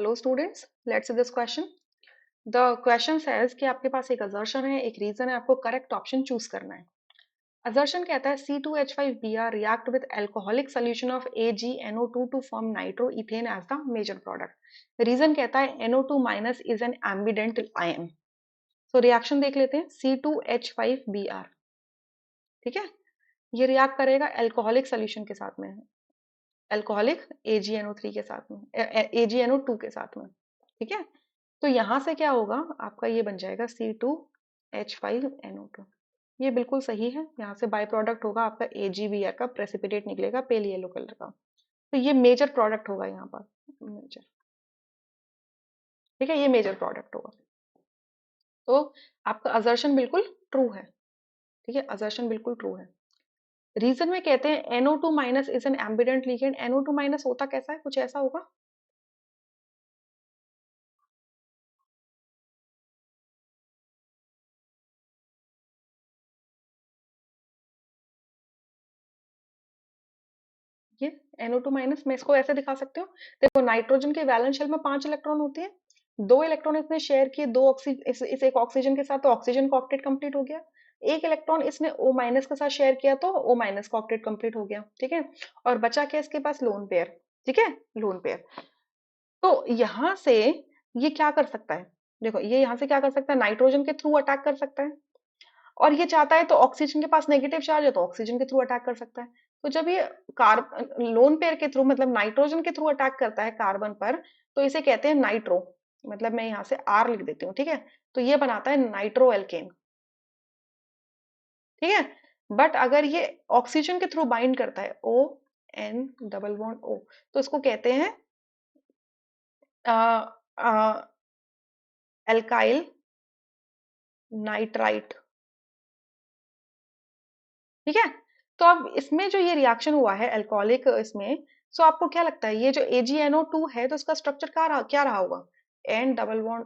Hello students, let's see this question. The question says कि आपके पास एक असर्शन है, एक रीजन है, आपको करेक्ट ऑप्शन चूज करना है। असर्शन कहता है C2H5Br react with alcoholic solution of AgNO2 to form nitro ethane as the major product. Reason कहता है NO2 minus is an ambident ion. So reaction देख लेते हैं। C2H5Br, ठीक है, ये रिएक्ट करेगा अल्कोहलिक सोल्यूशन के साथ में, अल्कोहलिक AgNO3 के साथ में, AgNO2 के साथ में, ठीक है। तो यहां से क्या होगा, आपका ये बन जाएगा C2H5NO2। ये बिल्कुल सही है। यहाँ से बाय प्रोडक्ट होगा आपका AgBr का प्रेसिपिटेट निकलेगा पेल येलो कलर का। तो ये मेजर प्रोडक्ट होगा यहाँ पर, मेजर, ठीक है, ये मेजर प्रोडक्ट होगा। तो आपका असर्शन बिल्कुल ट्रू है, ठीक है, असर्शन बिल्कुल ट्रू है। रीजन में कहते हैं NO2 minus is an ambient ligand. NO2 minus होता कैसा है, कुछ ऐसा होगा। ये NO2 माइनस मैं इसको ऐसे दिखा सकते हो। देखो, नाइट्रोजन के वैलेंस शेल में 5 इलेक्ट्रॉन होते हैं, 2 इलेक्ट्रॉन इसने शेयर किए, दो इस एक ऑक्सीजन के साथ, तो ऑक्सीजन का ऑक्टेट कंप्लीट हो गया। एक इलेक्ट्रॉन इसने O माइनस के साथ शेयर किया, तो O माइनस का ऑक्टेट कंप्लीट हो गया, ठीक है। और बचा क्या इसके पास, लोन पेयर, ठीक है, लोन पेयर। तो यहां से ये क्या कर सकता है, देखो ये यहां से क्या कर सकता है, नाइट्रोजन के थ्रू अटैक कर सकता है। और ये चाहता है तो ऑक्सीजन के पास नेगेटिव चार्ज है तो ऑक्सीजन के थ्रू अटैक कर सकता है। तो जब ये लोन पेयर के थ्रू, मतलब नाइट्रोजन के थ्रू अटैक करता है कार्बन पर, तो इसे कहते हैं नाइट्रो। मतलब मैं यहाँ से आर लिख देती हूँ, ठीक है। तो ये बनाता है नाइट्रो एल्केन, ठीक है। बट अगर ये ऑक्सीजन के थ्रू बाइंड करता है, O N double bond O, तो इसको कहते हैं एल्काइल नाइट्राइट, ठीक है। तो अब इसमें जो ये रिएक्शन हुआ है अल्कोहलिक इसमें, सो आपको क्या लगता है ये जो AgNO2 है, तो इसका स्ट्रक्चर क्या रहा होगा, N double bond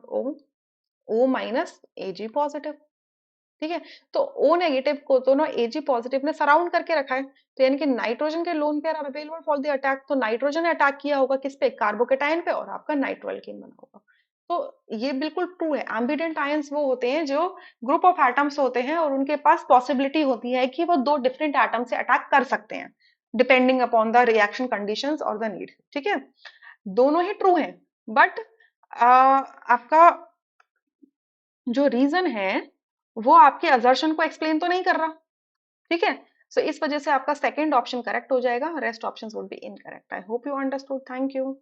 O minus Ag positive, ठीक है। तो O नेगेटिव को तो ना Ag पॉजिटिव ने सराउंड करके रखा है, तो यानी कि नाइट्रोजन के lone pair are available for the attack. तो नाइट्रोजन ने अटैक किया होगा किस पे, कार्बोकेटाइन पे, और आपका नाइट्रोएल्केन बना होगा। तो ये बिल्कुल ट्रू है। एम्बिडेंट आयंस वो होते हैं जो ग्रुप ऑफ एटम्स होते हैं और उनके पास पॉसिबिलिटी होती है कि वो दो डिफरेंट एटम से अटैक कर सकते हैं, depending upon the reaction conditions और द नीड, ठीक है। दोनों ही ट्रू हैं। बट आपका जो रीजन है वो आपके असर्शन को एक्सप्लेन तो नहीं कर रहा, ठीक है। सो इस वजह से आपका सेकंड ऑप्शन करेक्ट हो जाएगा, rest options would be incorrect. I hope you understood, thank you.